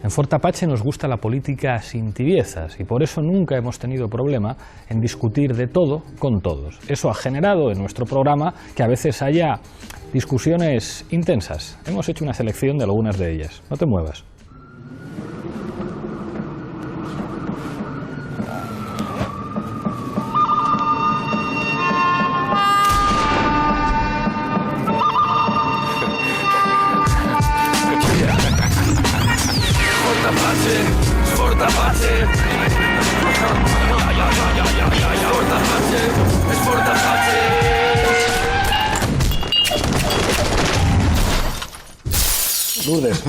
En Fort Apache nos gusta la política sin tibiezas y por eso nunca hemos tenido problema en discutir de todo con todos. Eso ha generado en nuestro programa que a veces haya discusiones intensas. Hemos hecho una selección de algunas de ellas. No te muevas.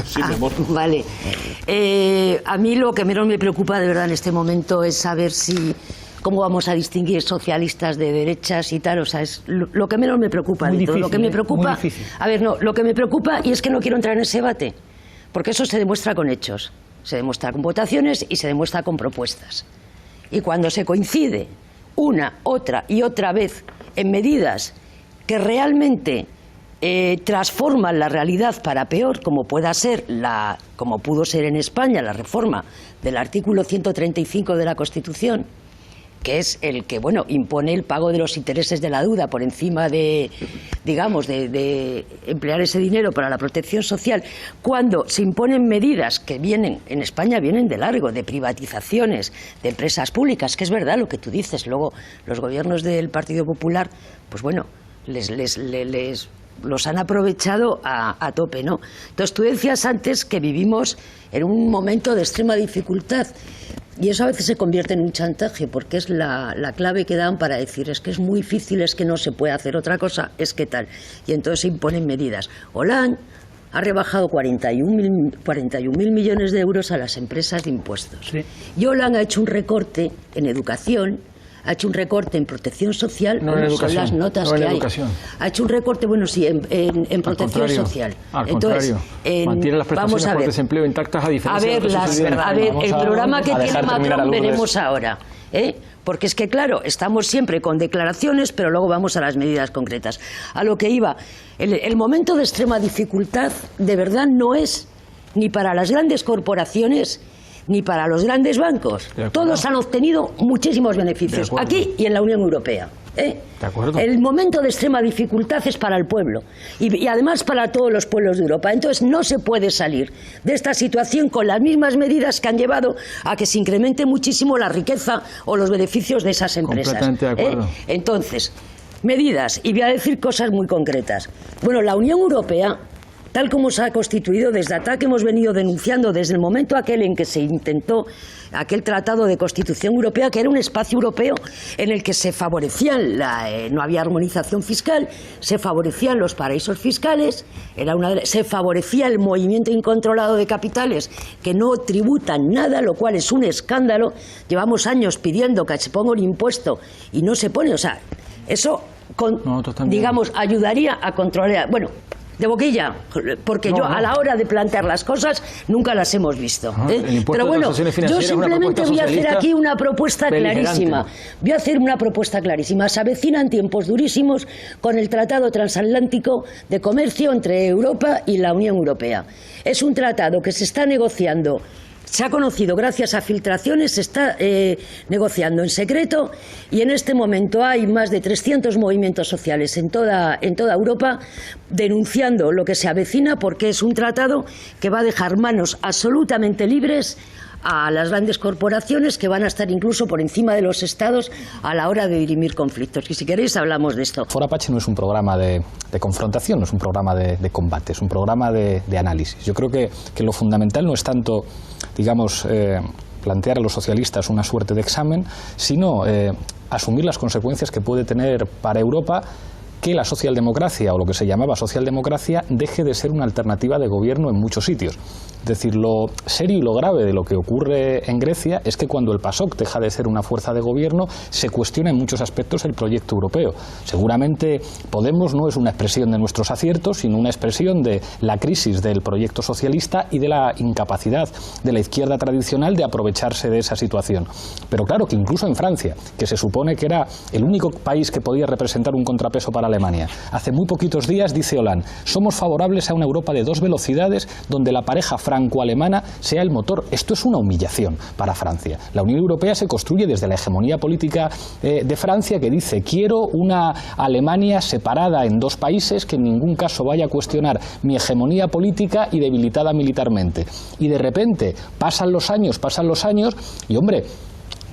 Sí, vale. A mí lo que menos me preocupa de verdad en este momento es saber cómo vamos a distinguir socialistas de derechas y tal. O sea, es lo que menos me preocupa de todo. Lo que me preocupa, a ver, no, lo que me preocupa, y es que no quiero entrar en ese debate, porque eso se demuestra con hechos, se demuestra con votaciones y se demuestra con propuestas. Y cuando se coincide una, otra y otra vez en medidas que realmente transforman la realidad para peor, como pueda ser como pudo ser en España la reforma del artículo 135 de la Constitución, que es el que, bueno, impone el pago de los intereses de la deuda por encima de, digamos, de emplear ese dinero para la protección social, cuando se imponen medidas que vienen, en España vienen de largo, de privatizaciones, de empresas públicas, que es verdad lo que tú dices. Luego los gobiernos del Partido Popular, pues bueno, los han aprovechado a tope, ¿no? Entonces, tú decías antes que vivimos en un momento de extrema dificultad y eso a veces se convierte en un chantaje, porque es la clave que dan para decir es que es muy difícil, es que no se puede hacer otra cosa, es que tal. Y entonces se imponen medidas. Hollande ha rebajado 41.000 millones de euros a las empresas de impuestos. Sí. Y Hollande ha hecho un recorte en educación, ha hecho un recorte en protección social, no en educación, son las notas no en que hay. Educación. Ha hecho un recorte, bueno, sí, en protección social. Al contrario, mantiene las prestaciones por desempleo intactas a diferencia de lo que sucedió en España. El programa que tiene Macron veremos ahora, porque es que, claro, estamos siempre con declaraciones, pero luego vamos a las medidas concretas. A lo que iba, el momento de extrema dificultad, de verdad, no es ni para las grandes corporaciones ni para los grandes bancos. Todos han obtenido muchísimos beneficios, aquí y en la Unión Europea. De acuerdo. El momento de extrema dificultad es para el pueblo y además para todos los pueblos de Europa. Entonces no se puede salir de esta situación con las mismas medidas que han llevado a que se incremente muchísimo la riqueza o los beneficios de esas empresas. Completamente de acuerdo. Entonces, medidas, y voy a decir cosas muy concretas. Bueno, la Unión Europea, tal como se ha constituido, desde acá que hemos venido denunciando desde el momento aquel en que se intentó aquel Tratado de Constitución Europea, que era un espacio europeo en el que se favorecían, no había armonización fiscal, se favorecían los paraísos fiscales, se favorecía el movimiento incontrolado de capitales que no tributan nada, lo cual es un escándalo. Llevamos años pidiendo que se ponga un impuesto y no se pone, o sea, eso, digamos, ayudaría a controlar. Bueno, de boquilla, porque yo a la hora de plantear las cosas nunca las hemos visto. Pero bueno, yo simplemente voy a hacer aquí una propuesta clarísima. Voy a hacer una propuesta clarísima. Se avecinan tiempos durísimos con el Tratado Transatlántico de Comercio entre Europa y la Unión Europea. Es un tratado que se está negociando. Se ha conocido gracias a filtraciones, se está negociando en secreto y en este momento hay más de 300 movimientos sociales en toda Europa denunciando lo que se avecina, porque es un tratado que va a dejar manos absolutamente libres a las grandes corporaciones, que van a estar incluso por encima de los estados a la hora de dirimir conflictos. Y si queréis hablamos de esto. Fort Apache no es un programa de confrontación, no es un programa de combate, es un programa de análisis. Yo creo que lo fundamental no es tanto, digamos, plantear a los socialistas una suerte de examen, sino asumir las consecuencias que puede tener para Europa que la socialdemocracia, o lo que se llamaba socialdemocracia, deje de ser una alternativa de gobierno en muchos sitios. Es decir, lo serio y lo grave de lo que ocurre en Grecia es que cuando el PASOK deja de ser una fuerza de gobierno, se cuestiona en muchos aspectos el proyecto europeo. Seguramente Podemos no es una expresión de nuestros aciertos, sino una expresión de la crisis del proyecto socialista y de la incapacidad de la izquierda tradicional de aprovecharse de esa situación. Pero claro que incluso en Francia, que se supone que era el único país que podía representar un contrapeso para Alemania, hace muy poquitos días dice Hollande: somos favorables a una Europa de dos velocidades donde la pareja franco-alemana sea el motor. Esto es una humillación para Francia. La Unión Europea se construye desde la hegemonía política de Francia, que dice: quiero una Alemania separada en dos países que en ningún caso vaya a cuestionar mi hegemonía política y debilitada militarmente. Y de repente pasan los años y, hombre,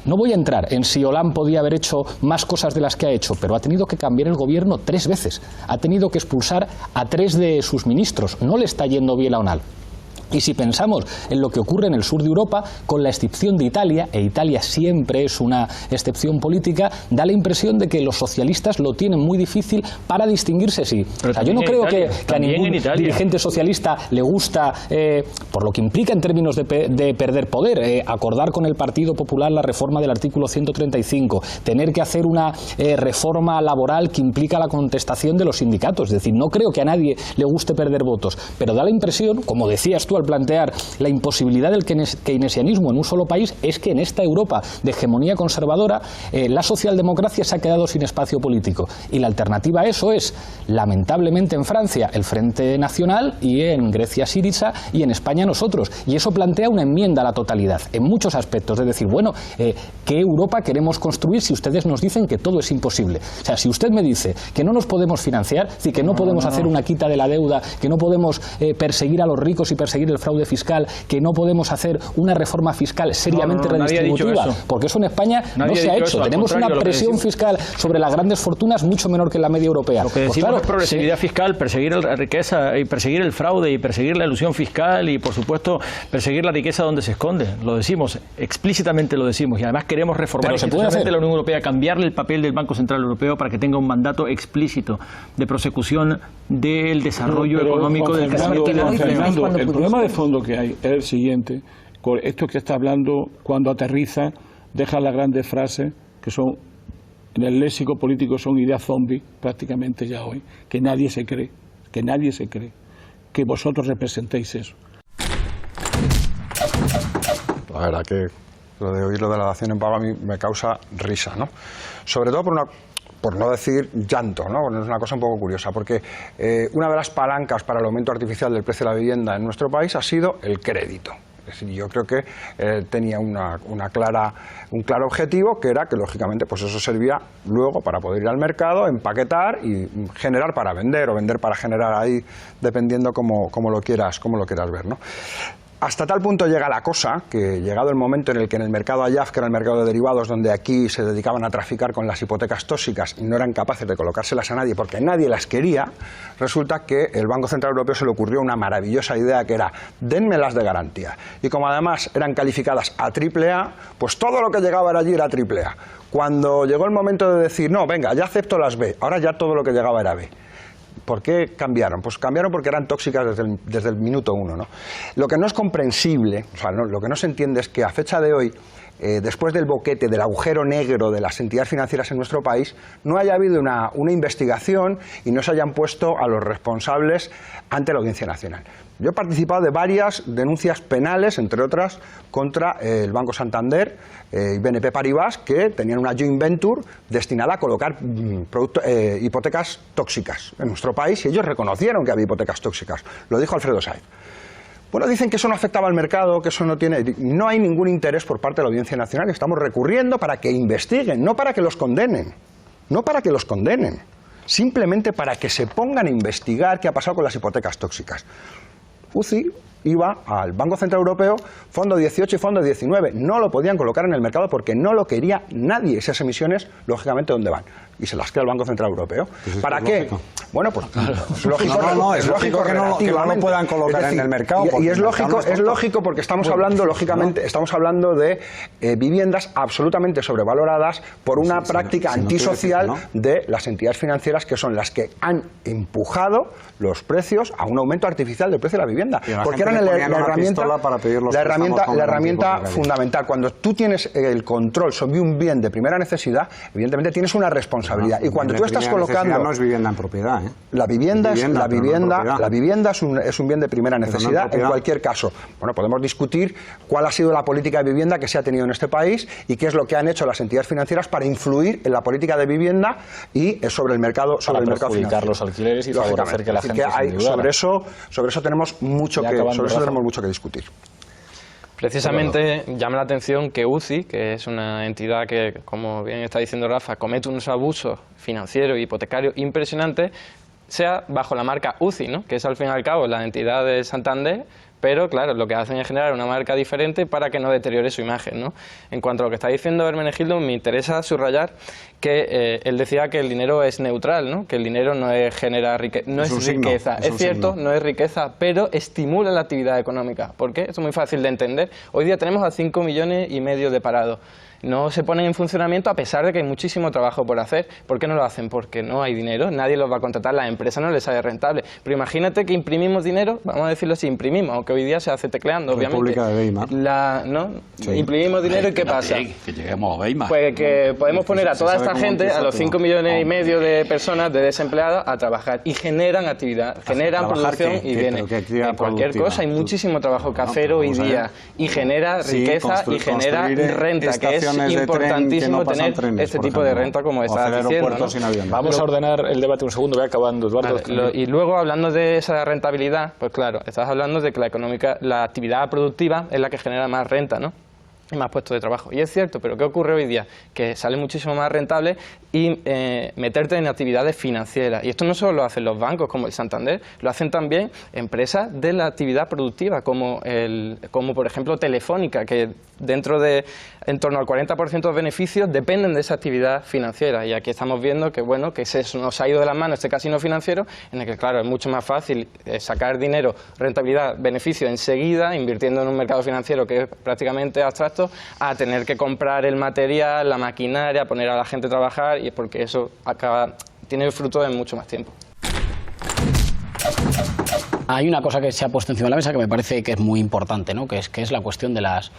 no voy a entrar en si Hollande podía haber hecho más cosas de las que ha hecho, pero ha tenido que cambiar el gobierno 3 veces. Ha tenido que expulsar a 3 de sus ministros. No le está yendo bien a Hollande. Y si pensamos en lo que ocurre en el sur de Europa, con la excepción de Italia, e Italia siempre es una excepción política, da la impresión de que los socialistas lo tienen muy difícil para distinguirse, sí. O sea, yo no creo que a ningún dirigente socialista le gusta, por lo que implica en términos de perder poder, acordar con el Partido Popular la reforma del artículo 135, tener que hacer una reforma laboral que implica la contestación de los sindicatos. Es decir, no creo que a nadie le guste perder votos, pero da la impresión, como decías tú al plantear la imposibilidad del keynesianismo en un solo país, es que en esta Europa de hegemonía conservadora la socialdemocracia se ha quedado sin espacio político, y la alternativa a eso es, lamentablemente, en Francia el Frente Nacional, y en Grecia Syriza, y en España nosotros, y eso plantea una enmienda a la totalidad en muchos aspectos, es decir, bueno, ¿qué Europa queremos construir si ustedes nos dicen que todo es imposible? O sea, si usted me dice que no nos podemos financiar, es decir, que no podemos hacer una quita de la deuda, que no podemos perseguir a los ricos y perseguir el fraude fiscal, que no podemos hacer una reforma fiscal seriamente redistributiva, porque eso en España no se ha hecho. Tenemos una presión fiscal sobre las grandes fortunas mucho menor que la media europea. Lo que decimos es progresividad fiscal, perseguir la riqueza y perseguir el fraude y perseguir la elusión fiscal y, por supuesto, perseguir la riqueza donde se esconde. Lo decimos, explícitamente lo decimos, y además queremos reformar institucionalmente la Unión Europea, cambiarle el papel del Banco Central Europeo para que tenga un mandato explícito de prosecución del desarrollo económico del Fernando, el problema de fondo que hay es el siguiente: con esto que está hablando, cuando aterriza, deja las grandes frases que son, en el léxico político, son ideas zombies prácticamente ya hoy, que nadie se cree, que vosotros representéis eso. La verdad que lo de oír lo de la dación en pago a mí me causa risa, ¿no? Sobre todo por no decir llanto, ¿no? Es una cosa un poco curiosa, porque una de las palancas para el aumento artificial del precio de la vivienda en nuestro país ha sido el crédito. Es decir, yo creo que tenía un claro objetivo, que era que, lógicamente, pues eso servía luego para poder ir al mercado, empaquetar y generar para vender, o vender para generar, ahí dependiendo cómo lo quieras ver, ¿no? Hasta tal punto llega la cosa que, llegado el momento en el que en el mercado AYAF, que era el mercado de derivados, donde aquí se dedicaban a traficar con las hipotecas tóxicas y no eran capaces de colocárselas a nadie porque nadie las quería, resulta que el Banco Central Europeo se le ocurrió una maravillosa idea, que era: denmelas de garantía. Y como además eran calificadas a AAA, pues todo lo que llegaba allí era AAA. Cuando llegó el momento de decir, no, venga, ya acepto las B, ahora ya todo lo que llegaba era B. ¿Por qué cambiaron? Pues cambiaron porque eran tóxicas desde el minuto 1, ¿no? Lo que no es comprensible, o sea, lo que no se entiende es que a fecha de hoy, después del boquete, del agujero negro de las entidades financieras en nuestro país, no haya habido una investigación y no se hayan puesto a los responsables ante la Audiencia Nacional. Yo he participado de varias denuncias penales, entre otras, contra el Banco Santander y BNP Paribas, que tenían una joint venture destinada a colocar hipotecas tóxicas en nuestro país, y ellos reconocieron que había hipotecas tóxicas. Lo dijo Alfredo Saiz. Bueno, dicen que eso no afectaba al mercado, que eso no hay ningún interés por parte de la Audiencia Nacional. Estamos recurriendo para que investiguen, no para que los condenen. No para que los condenen. Simplemente para que se pongan a investigar qué ha pasado con las hipotecas tóxicas. UCI iba al Banco Central Europeo, Fondo 18 y Fondo 19. No lo podían colocar en el mercado porque no lo quería nadie. Esas emisiones, lógicamente, ¿dónde van? Y se las queda el Banco Central Europeo. Pues ¿para qué? Lógico. Bueno, pues es lógico. Es lógico que no lo puedan colocar en el mercado. Y es lógico porque estamos hablando, lógicamente, estamos hablando de viviendas absolutamente sobrevaloradas por una práctica antisocial de las entidades financieras, que son las que han empujado los precios a un aumento artificial del precio de la vivienda. Porque eran la herramienta fundamental. Cuando tú tienes el control sobre un bien de primera necesidad, evidentemente tienes una responsabilidad. Y cuando tú estás colocando... No es vivienda en propiedad, ¿eh? La vivienda es un bien de primera necesidad en cualquier caso. Bueno, podemos discutir cuál ha sido la política de vivienda que se ha tenido en este país y qué es lo que han hecho las entidades financieras para influir en la política de vivienda y sobre el mercado financiero. Los alquileres y favorecer que la gente sobre eso tenemos mucho que Sobre eso tenemos mucho que discutir. Precisamente llama la atención que UCI, que es una entidad que, como bien está diciendo Rafa, comete unos abusos financieros y hipotecarios impresionantes, sea bajo la marca UCI, ¿no? Que es al fin y al cabo la entidad de Santander, pero claro, lo que hacen es generar una marca diferente para que no deteriore su imagen, ¿no? En cuanto a lo que está diciendo Hermenegildo, me interesa subrayar que él decía que el dinero es neutral, ¿no? Que el dinero no genera riqueza, no es riqueza. Es cierto, no es riqueza, pero estimula la actividad económica. ¿Por qué? Esto es muy fácil de entender. Hoy día tenemos a 5,5 millones de parados. No se ponen en funcionamiento a pesar de que hay muchísimo trabajo por hacer. ¿Por qué no lo hacen? Porque no hay dinero, nadie los va a contratar, las empresas no les sale rentable. Pero imagínate que imprimimos dinero, vamos a decirlo así, imprimimos, aunque hoy día se hace tecleando, obviamente. República de Weimar. Sí. Imprimimos dinero y ¿qué pasa? Que lleguemos a Weimar. Pues que podemos poner a toda esta gente, a los 5,5 millones de personas de desempleadas, a trabajar y generan actividad, generan producción y bienes. En cualquier cosa hay muchísimo trabajo que hacer hoy día y genera riqueza y genera renta, que es importantísimo tener este tipo de renta como estás diciendo, ¿no? Vamos a ordenar el debate un segundo, voy acabando, Eduardo. Y luego, hablando de esa rentabilidad, pues claro, estás hablando de que la actividad productiva es la que genera más renta, ¿no? Y más puestos de trabajo. Y es cierto, pero ¿qué ocurre hoy día? Que sale muchísimo más rentable y meterte en actividades financieras. Y esto no solo lo hacen los bancos como el Santander, lo hacen también empresas de la actividad productiva, como por ejemplo Telefónica, que dentro de en torno al 40% de los beneficios dependen de esa actividad financiera. Y aquí estamos viendo que bueno, que se nos ha ido de las manos este casino financiero, en el que claro, es mucho más fácil sacar dinero, rentabilidad, beneficio enseguida, invirtiendo en un mercado financiero que es prácticamente abstracto, a tener que comprar el material, la maquinaria, poner a la gente a trabajar, y es porque eso tiene el fruto en mucho más tiempo. Hay una cosa que se ha puesto encima de la mesa que me parece que es muy importante, ¿no? que es la cuestión de las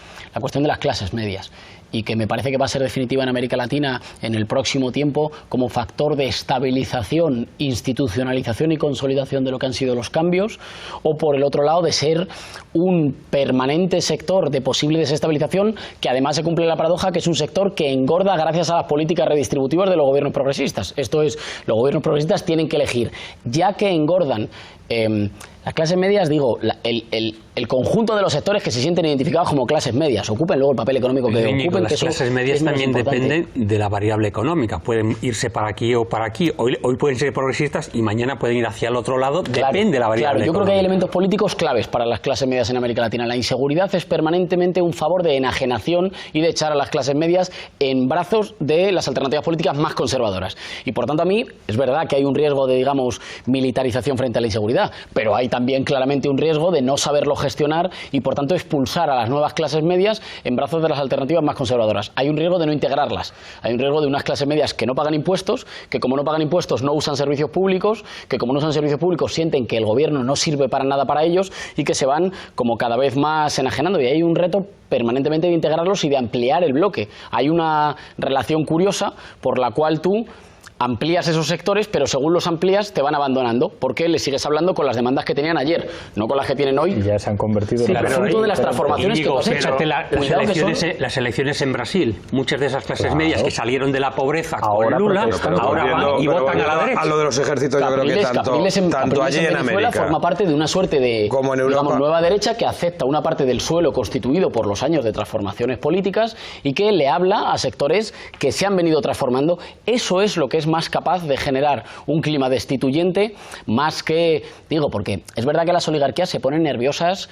clases medias, y que me parece que va a ser definitiva en América Latina en el próximo tiempo como factor de estabilización, institucionalización y consolidación de lo que han sido los cambios, o por el otro lado de ser un permanente sector de posible desestabilización, que además se cumple la paradoja que es un sector que engorda gracias a las políticas redistributivas de los gobiernos progresistas. Esto es, los gobiernos progresistas tienen que elegir, ya que engordan las clases medias, digo, el conjunto de los sectores que se sienten identificados como clases medias, ocupen luego el papel económico que ocupen. Las clases medias también dependen de la variable económica, pueden irse para aquí o para aquí, hoy pueden ser progresistas y mañana pueden ir hacia el otro lado, depende de la variable económica. Yo creo que hay elementos políticos claves para las clases medias en América Latina. La inseguridad es permanentemente un favor de enajenación y de echar a las clases medias en brazos de las alternativas políticas más conservadoras. Y por tanto a mí es verdad que hay un riesgo de, digamos, militarización frente a la inseguridad, pero hay también claramente un riesgo de no saberlo gestionar y por tanto expulsar a las nuevas clases medias en brazos de las alternativas más conservadoras. Hay un riesgo de no integrarlas, hay un riesgo de unas clases medias que no pagan impuestos, que como no pagan impuestos no usan servicios públicos, que como no usan servicios públicos sienten que el gobierno no sirve para nada para ellos y que se van como cada vez más enajenando, y hay un reto permanentemente de integrarlos y de ampliar el bloque. Hay una relación curiosa por la cual tú amplías esos sectores, pero según los amplías te van abandonando, porque les sigues hablando con las demandas que tenían ayer, no con las que tienen hoy. Y ya se han convertido en fruto de las transformaciones que hemos hecho. Las elecciones en Brasil, muchas de esas clases medias que salieron de la pobreza con Lula, ahora van y votan a la derecha. A lo de los ejércitos, yo creo que tanto allí en América forma parte de una suerte de, como en Europa, digamos, nueva derecha que acepta una parte del suelo constituido por los años de transformaciones políticas y que le habla a sectores que se han venido transformando. Eso es lo que es más capaz de generar un clima destituyente, más que, digo, porque es verdad que las oligarquías se ponen nerviosas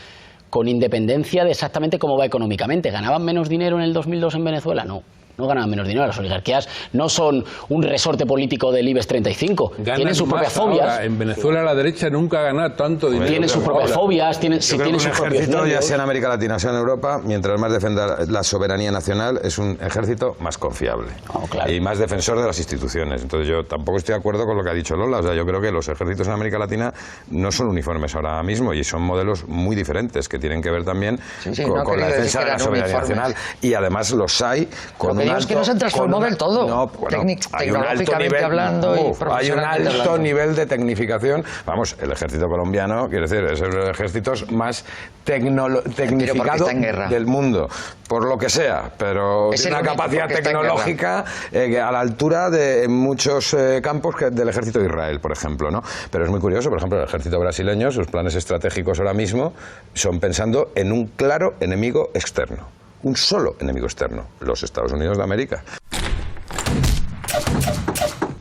con independencia de exactamente cómo va económicamente. ¿Ganaban menos dinero en el 2002 en Venezuela? No ganaban menos dinero. Las oligarquías no son un resorte político del IBEX 35. Tienen sus propias fobias. Ahora. En Venezuela la derecha nunca ha ganado tanto dinero. Tienen sus propias fobias. Tienen sus propios ejército, ya sea en América Latina, sea en Europa, mientras más defenda la soberanía nacional, es un ejército más confiable. Claro. Y más defensor de las instituciones. Entonces yo tampoco estoy de acuerdo con lo que ha dicho Lola. O sea, yo creo que los ejércitos en América Latina no son uniformes ahora mismo y son modelos muy diferentes que tienen que ver también con la defensa de la soberanía nacional. Y además los hay con digo es que no se transformó del todo. No, bueno, tecnológicamente hablando y hay un alto nivel de tecnificación. Vamos, el ejército colombiano, quiero decir, es uno de los ejércitos más tecnificado del mundo, por lo que sea, pero tiene una capacidad tecnológica a la altura de muchos campos del ejército de Israel, por ejemplo, ¿no? Pero es muy curioso, por ejemplo, el ejército brasileño, sus planes estratégicos ahora mismo son pensando en un claro enemigo externo, un solo enemigo externo, los Estados Unidos de América.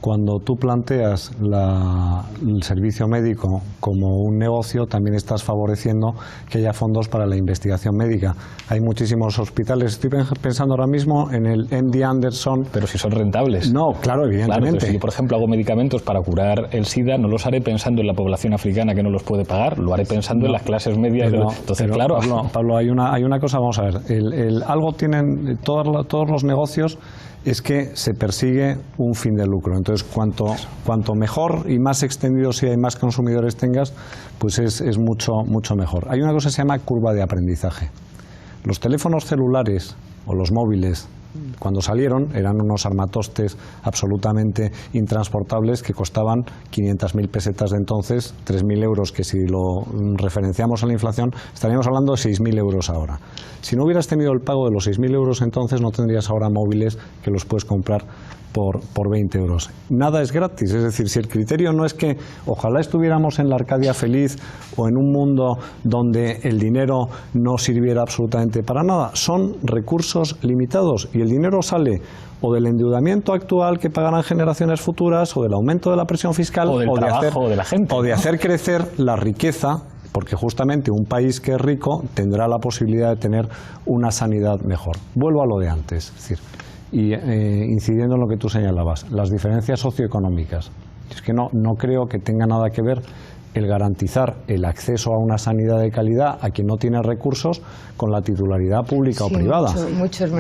Cuando tú planteas el servicio médico como un negocio, también estás favoreciendo que haya fondos para la investigación médica. Hay muchísimos hospitales. Estoy pensando ahora mismo en el MD Anderson. Pero si son rentables. No, claro, evidentemente. Claro, si yo, por ejemplo, hago medicamentos para curar el SIDA, no los haré pensando en la población africana que no los puede pagar, lo haré pensando en las clases medias. Entonces, claro. Pablo, hay una cosa, vamos a ver. Algo tienen todos los negocios, es que se persigue un fin de lucro. Entonces, cuanto mejor y más extendido sea y más consumidores tengas, pues es mucho mejor. Hay una cosa que se llama curva de aprendizaje. Los teléfonos celulares o los móviles, cuando salieron, eran unos armatostes absolutamente intransportables que costaban 500.000 pesetas de entonces, 3.000 euros, que si lo referenciamos a la inflación, estaríamos hablando de 6.000 euros ahora. Si no hubieras tenido el pago de los 6.000 euros entonces, no tendrías ahora móviles que los puedes comprar por 20 euros. Nada es gratis, es decir, si el criterio no es que ojalá estuviéramos en la Arcadia feliz o en un mundo donde el dinero no sirviera absolutamente para nada, son recursos limitados y el dinero sale o del endeudamiento actual que pagarán generaciones futuras o del aumento de la presión fiscal o del trabajo de la gente, o de hacer crecer la riqueza, porque justamente un país que es rico tendrá la posibilidad de tener una sanidad mejor. Vuelvo a lo de antes, es decir, y incidiendo en lo que tú señalabas, las diferencias socioeconómicas. Es que no creo que tenga nada que ver el garantizar el acceso a una sanidad de calidad a quien no tiene recursos con la titularidad pública o privada. Muchos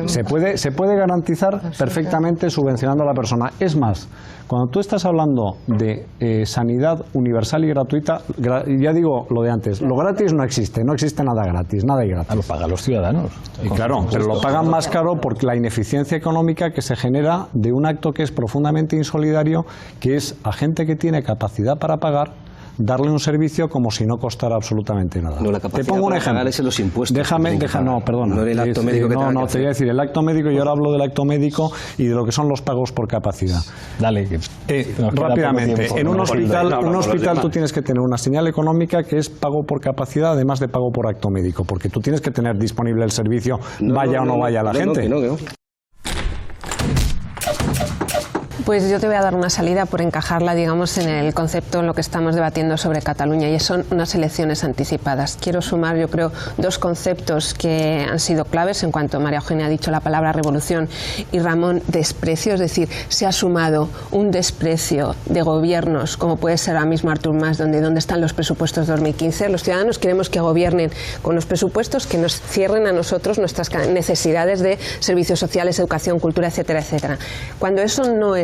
se puede garantizar perfectamente subvencionando a la persona. Es más, cuando tú estás hablando de sanidad universal y gratuita, ya digo lo de antes, lo gratis no existe nada gratis, nada es gratis. Lo pagan los ciudadanos. Y claro, pero lo pagan más caro por la ineficiencia económica que se genera de un acto que es profundamente insolidario, que es a gente que tiene capacidad para pagar, darle un servicio como si no costara absolutamente nada. No, la capacidad te pongo un ejemplo. Es en los impuestos. No, perdona. No el acto médico que te voy a decir el acto médico, y ahora hablo del acto médico y de lo que son los pagos por capacidad. Dale. Rápidamente, en un hospital tú tienes que tener una señal económica que es pago por capacidad, además de pago por acto médico, porque tú tienes que tener disponible el servicio, vaya o no vaya la gente. Pues yo te voy a dar una salida por encajarla, digamos, en el concepto en lo que estamos debatiendo sobre Cataluña, y son unas elecciones anticipadas. Quiero sumar, yo creo, dos conceptos que han sido claves en cuanto María Eugenia ha dicho la palabra revolución y Ramón desprecio, es decir, se ha sumado un desprecio de gobiernos, como puede ser ahora mismo Artur Mas, ¿dónde están los presupuestos 2015? Los ciudadanos queremos que gobiernen con los presupuestos que nos cierren a nosotros nuestras necesidades de servicios sociales, educación, cultura, etcétera, etcétera. Cuando eso no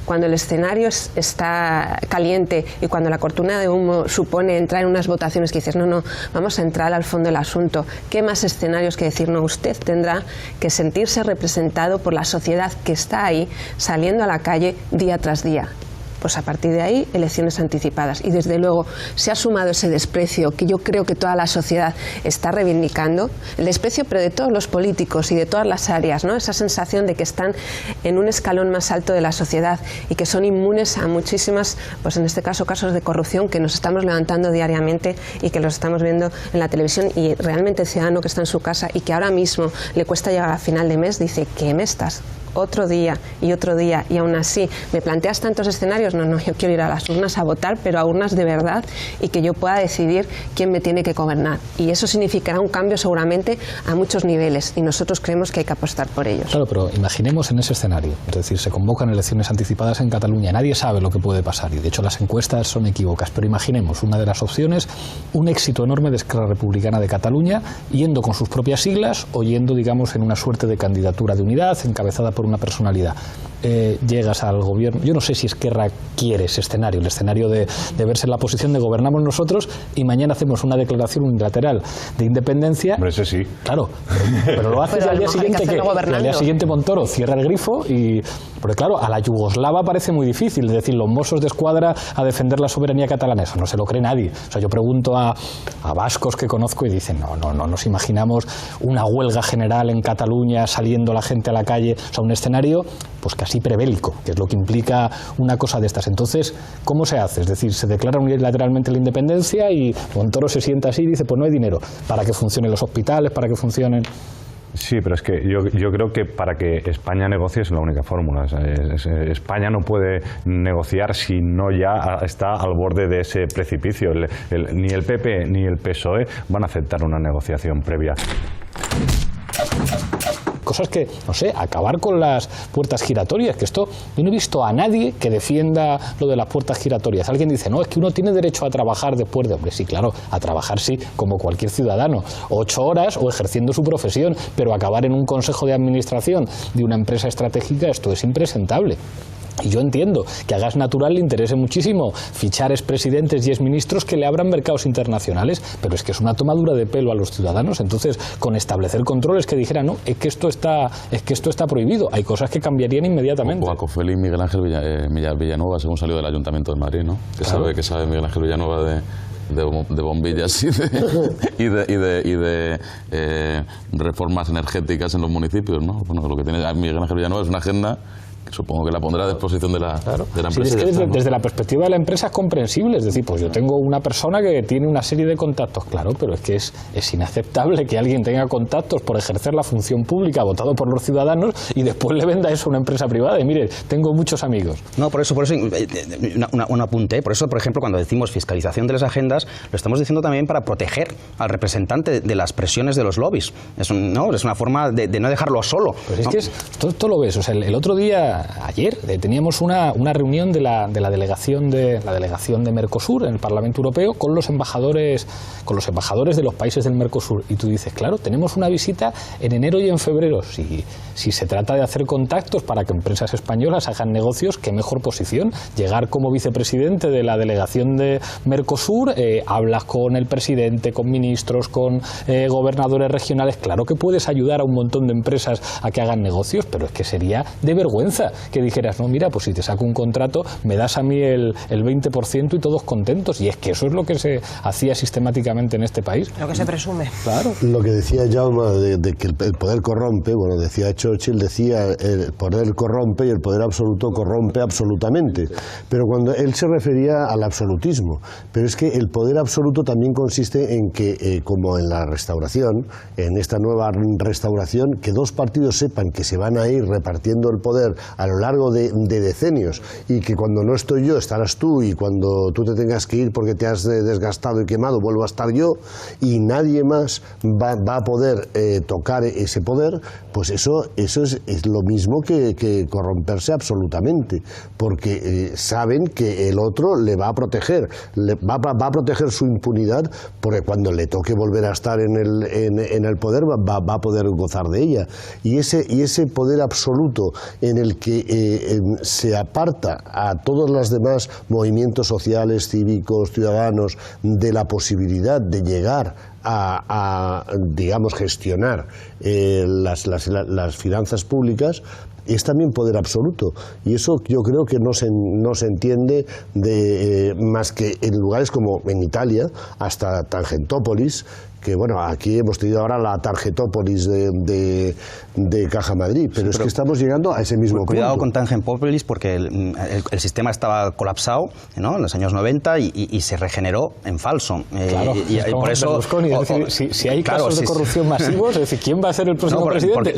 cuando el escenario está caliente y cuando la cortina de humo supone entrar en unas votaciones que dices, no, vamos a entrar al fondo del asunto, ¿qué más escenarios que decir? No, usted tendrá que sentirse representado por la sociedad que está ahí, saliendo a la calle día tras día. Pues a partir de ahí, elecciones anticipadas. Y desde luego se ha sumado ese desprecio que yo creo que toda la sociedad está reivindicando, el desprecio pero de todos los políticos y de todas las áreas, ¿no? Esa sensación de que están en un escalón más alto de la sociedad y que son inmunes a muchísimas, pues en este caso, casos de corrupción que nos estamos levantando diariamente y que los estamos viendo en la televisión, y realmente el ciudadano que está en su casa y que ahora mismo le cuesta llegar a final de mes dice, ¿qué me estás? Otro día y aún así me planteas tantos escenarios. No, yo quiero ir a las urnas a votar, pero a urnas de verdad, y que yo pueda decidir quién me tiene que gobernar, y eso significará un cambio seguramente a muchos niveles, y nosotros creemos que hay que apostar por ellos. Claro, pero imaginemos en ese escenario, es decir, se convocan elecciones anticipadas en Cataluña, nadie sabe lo que puede pasar y de hecho las encuestas son equívocas, pero imaginemos una de las opciones, un éxito enorme de Esquerra Republicana de Cataluña yendo con sus propias siglas o yendo, digamos, en una suerte de candidatura de unidad encabezada por por una personalidad. Llegas al gobierno, yo no sé si Esquerra quiere ese escenario, el escenario de verse en la posición de gobernamos nosotros y mañana hacemos una declaración unilateral de independencia. Hombre, ese sí. Claro, pero lo haces al día siguiente que al día siguiente Montoro cierra el grifo y... Porque claro, a la yugoslava parece muy difícil, es decir, los Mossos de Escuadra a defender la soberanía catalana, eso no se lo cree nadie. O sea, yo pregunto a vascos que conozco y dicen, no nos imaginamos una huelga general en Cataluña, saliendo la gente a la calle, o sea, un escenario pues casi prebélico, que es lo que implica una cosa de estas. Entonces, ¿cómo se hace? Es decir, se declara unilateralmente la independencia y Montoro se sienta así y dice, pues no hay dinero para que funcionen los hospitales, para que funcionen... Sí, pero es que yo creo que para que España negocie es la única fórmula. O sea, España no puede negociar si no ya está al borde de ese precipicio. Ni el PP ni el PSOE van a aceptar una negociación previa. Cosas que, no sé, acabar con las puertas giratorias, que esto, yo no he visto a nadie que defienda lo de las puertas giratorias. Alguien dice, no, es que uno tiene derecho a trabajar después de... Hombre, sí, claro, a trabajar sí, como cualquier ciudadano, 8 horas o ejerciendo su profesión, pero acabar en un consejo de administración de una empresa estratégica, esto es impresentable. Y yo entiendo que a Gas Natural le interese muchísimo fichar expresidentes y exministros que le abran mercados internacionales, pero es que es una tomadura de pelo a los ciudadanos. Entonces, con establecer controles que dijeran, no, es que esto está prohibido, hay cosas que cambiarían inmediatamente. Paco Félix Miguel Ángel Villanueva, según salió del Ayuntamiento de Madrid, ¿no? Que sabe Miguel Ángel Villanueva de bombillas y de reformas energéticas en los municipios, ¿no? Bueno, lo que tiene Miguel Ángel Villanueva es una agenda que supongo que la pondrá a disposición de la empresa. Sí, es que desde la perspectiva de la empresa es comprensible, es decir, pues yo tengo una persona que tiene una serie de contactos, claro, pero es que es inaceptable que alguien tenga contactos por ejercer la función pública votado por los ciudadanos y después le venda eso a una empresa privada y mire, tengo muchos amigos. No, por eso un apunte, por eso, por ejemplo, cuando decimos fiscalización de las agendas, lo estamos diciendo también para proteger al representante de las presiones de los lobbies. Es una forma de no dejarlo solo. Pues es que esto lo ves, o sea, el otro día, ayer, teníamos una reunión de la delegación de Mercosur en el Parlamento Europeo con los embajadores de los países del Mercosur, y tú dices, claro, tenemos una visita en enero y en febrero. Si se trata de hacer contactos para que empresas españolas hagan negocios, qué mejor posición. Llegar como vicepresidente de la delegación de Mercosur, hablas con el presidente, con ministros, con gobernadores regionales, claro que puedes ayudar a un montón de empresas a que hagan negocios, pero es que sería de vergüenza que dijeras, no, mira, pues si te saco un contrato, me das a mí el 20% y todos contentos. Y es que eso es lo que se hacía sistemáticamente en este país. Lo que se presume. Claro. Lo que decía Jaume de que el poder corrompe, bueno, decía Churchill, decía el poder corrompe y el poder absoluto corrompe absolutamente. Pero cuando él se refería al absolutismo. Pero es que el poder absoluto también consiste en que, como en la restauración, en esta nueva restauración, que dos partidos sepan que se van a ir repartiendo el poder a lo largo de decenios y que cuando no estoy yo estarás tú y cuando tú te tengas que ir porque te has desgastado y quemado vuelvo a estar yo y nadie más va a poder tocar ese poder, pues eso es lo mismo que corromperse absolutamente, porque saben que el otro le va a proteger, va a proteger su impunidad, porque cuando le toque volver a estar en el poder va a poder gozar de ella, y ese poder absoluto en el que se aparta a todos los demás movimientos sociales, cívicos, ciudadanos de la posibilidad de llegar a digamos, gestionar las finanzas públicas, es también poder absoluto, y eso yo creo que no se entiende más que en lugares como en Italia, hasta Tangentópolis, que bueno, aquí hemos tenido ahora la Tarjetópolis de Caja Madrid, pero es que estamos llegando a ese mismo punto. Cuidado con Tangentópolis, porque el sistema estaba colapsado, ¿no?, en los años 90 y se regeneró en falso. Claro, y por eso si hay casos de corrupción masivos, es decir, ¿quién va a ser el próximo presidente?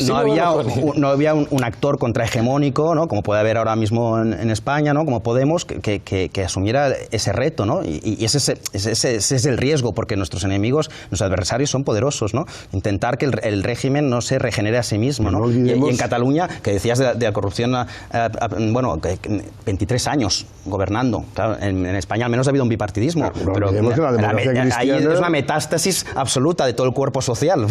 No había un actor contrahegemónico, ¿no?, como puede haber ahora mismo en España, ¿no?, como Podemos, que asumiera ese reto, ¿no? Y ese es el riesgo, porque nuestros enemigos, nuestros adversarios son poderosos, ¿no? Intentar que el régimen no se regenere a sí mismo, ¿no? Y en Cataluña, que decías de la corrupción, bueno, 23 años gobernando. Claro, en España al menos ha habido un bipartidismo, pero ahí es la metástasis absoluta de todo el cuerpo social.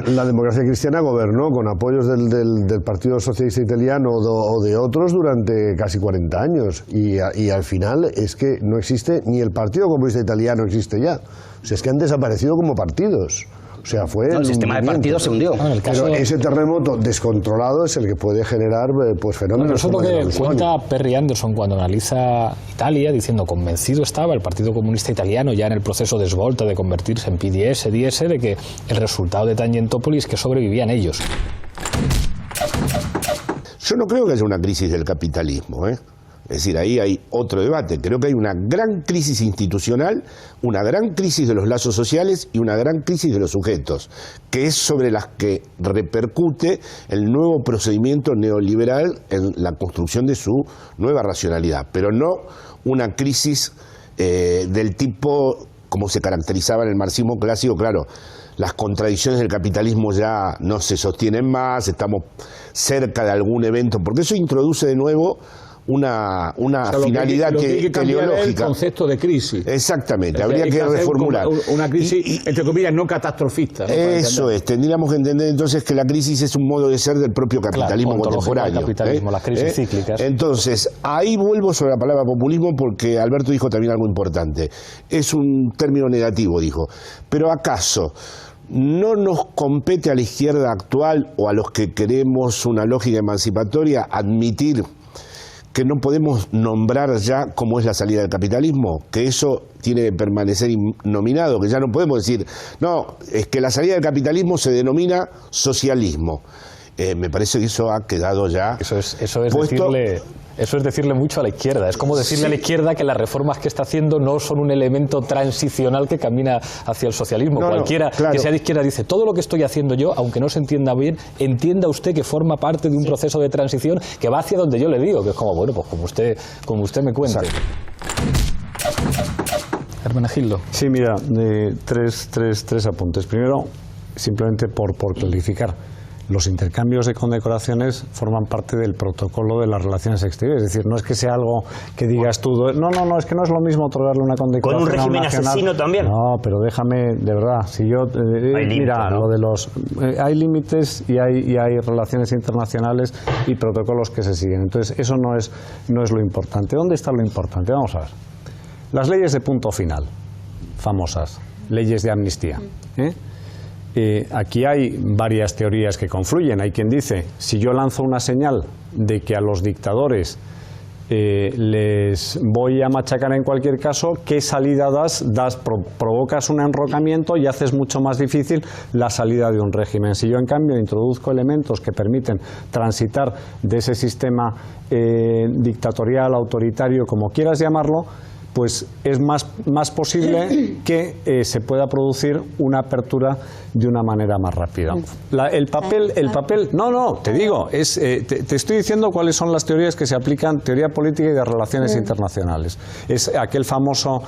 La democracia cristiana gobernó con apoyos del Partido Socialista Italiano o de otros durante casi 40 años y al final es que no existe, ni el Partido Comunista Italiano existe ya. O sea, es que han desaparecido como partidos. O sea, el sistema de partidos se hundió. Pero ese terremoto descontrolado es el que puede generar pues fenómenos. Eso es lo que cuenta Perry Anderson cuando analiza Italia, diciendo convencido estaba el Partido Comunista Italiano ya en el proceso de svolta, de convertirse en PDS, DS, de que el resultado de Tangentopoli es que sobrevivían ellos. Yo no creo que haya una crisis del capitalismo, ¿eh? Es decir, ahí hay otro debate. Creo que hay una gran crisis institucional, una gran crisis de los lazos sociales y una gran crisis de los sujetos, que es sobre las que repercute el nuevo procedimiento neoliberal en la construcción de su nueva racionalidad, pero no una crisis del tipo como se caracterizaba en el marxismo clásico. Claro, las contradicciones del capitalismo ya no se sostienen más, estamos cerca de algún evento, porque eso introduce de nuevo una finalidad teleológica. El concepto de crisis. Exactamente, habría que reformular. Una crisis, entre comillas, no catastrofista, ¿no? Eso es, tendríamos que entender entonces que la crisis es un modo de ser del propio capitalismo contemporáneo. Las crisis cíclicas. Entonces, ahí vuelvo sobre la palabra populismo porque Alberto dijo también algo importante. Es un término negativo, dijo. Pero ¿acaso no nos compete a la izquierda actual o a los que queremos una lógica emancipatoria admitir que no podemos nombrar ya cómo es la salida del capitalismo, que eso tiene que permanecer nominado, que ya no podemos decir, no, es que la salida del capitalismo se denomina socialismo? Me parece que eso ha quedado ya Eso es decirle mucho a la izquierda. Es como decirle a la izquierda que las reformas que está haciendo no son un elemento transicional que camina hacia el socialismo. Cualquiera que sea de izquierda dice, todo lo que estoy haciendo yo, aunque no se entienda bien, entienda usted que forma parte de un proceso de transición que va hacia donde yo le digo, que es como, bueno, pues como usted me cuente. Hermenegildo. Sí, mira, tres apuntes. Primero, simplemente por clarificar. Los intercambios de condecoraciones forman parte del protocolo de las relaciones exteriores. Es decir, no es que sea algo que digas tú, no, es que no es lo mismo otorgarle una condecoración con un régimen asesino también. No, pero déjame, de verdad, si yo mira, lo de los hay límites y hay relaciones internacionales y protocolos que se siguen. Entonces, eso no es lo importante. ¿Dónde está lo importante? Vamos a ver. Las leyes de punto final, famosas, leyes de amnistía, aquí hay varias teorías que confluyen. Hay quien dice, si yo lanzo una señal de que a los dictadores les voy a machacar en cualquier caso, ¿qué salida das? Provocas un enrocamiento y haces mucho más difícil la salida de un régimen. Si yo en cambio introduzco elementos que permiten transitar de ese sistema dictatorial, autoritario, como quieras llamarlo, pues es más posible que se pueda producir una apertura de una manera más rápida. El papel, no, te digo, te estoy diciendo cuáles son las teorías que se aplican, teoría política y de relaciones internacionales. Es aquel famoso,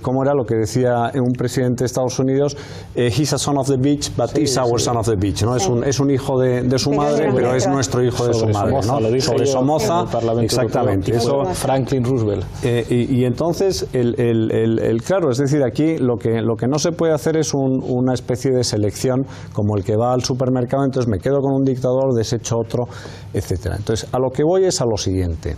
¿cómo era lo que decía un presidente de Estados Unidos? He's a son of the beach, but he's our son of the beach, ¿no? Es un hijo de su madre, pero es nuestro hijo de su madre, ¿no? Sobre Somoza, exactamente. Eso, Franklin Roosevelt. Y entonces, claro, es decir, aquí lo que no se puede hacer es una especie de selección como el que va al supermercado, entonces me quedo con un dictador, desecho otro, etcétera. Entonces, a lo que voy es a lo siguiente.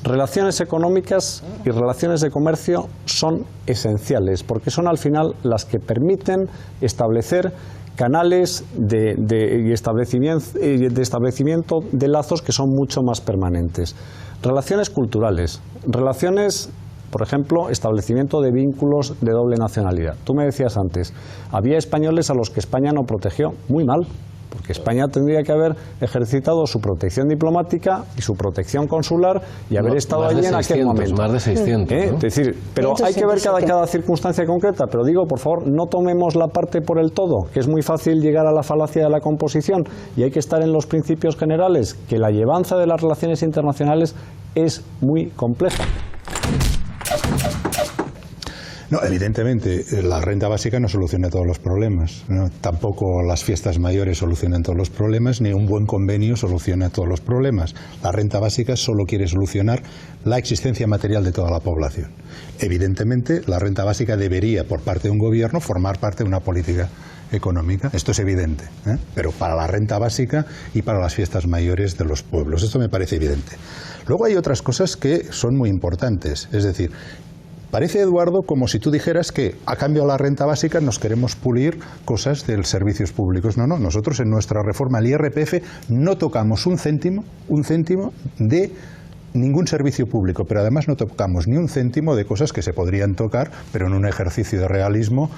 Relaciones económicas y relaciones de comercio son esenciales, porque son al final las que permiten establecer canales de establecimiento de lazos que son mucho más permanentes. Relaciones culturales, relaciones, por ejemplo, establecimiento de vínculos de doble nacionalidad. Tú me decías antes, había españoles a los que España no protegió, muy mal, porque España tendría que haber ejercitado su protección diplomática y su protección consular y haber estado allí en aquel momento. Más de 600. ¿no? Es decir, pero hay que ver cada circunstancia concreta. Pero digo, por favor, no tomemos la parte por el todo, que es muy fácil llegar a la falacia de la composición y hay que estar en los principios generales, que la llevanza de las relaciones internacionales es muy compleja. No, evidentemente, la renta básica no soluciona todos los problemas, ¿no? Tampoco las fiestas mayores solucionan todos los problemas, ni un buen convenio soluciona todos los problemas. La renta básica solo quiere solucionar la existencia material de toda la población. Evidentemente, la renta básica debería, por parte de un gobierno, formar parte de una política económica. Esto es evidente, ¿eh? Pero para la renta básica y para las fiestas mayores de los pueblos. Esto me parece evidente. Luego hay otras cosas que son muy importantes, es decir, parece, Eduardo, como si tú dijeras que a cambio de la renta básica nos queremos pulir cosas de los servicios públicos. No, nosotros en nuestra reforma al IRPF no tocamos un céntimo de ningún servicio público, pero además no tocamos ni un céntimo de cosas que se podrían tocar, pero en un ejercicio de realismo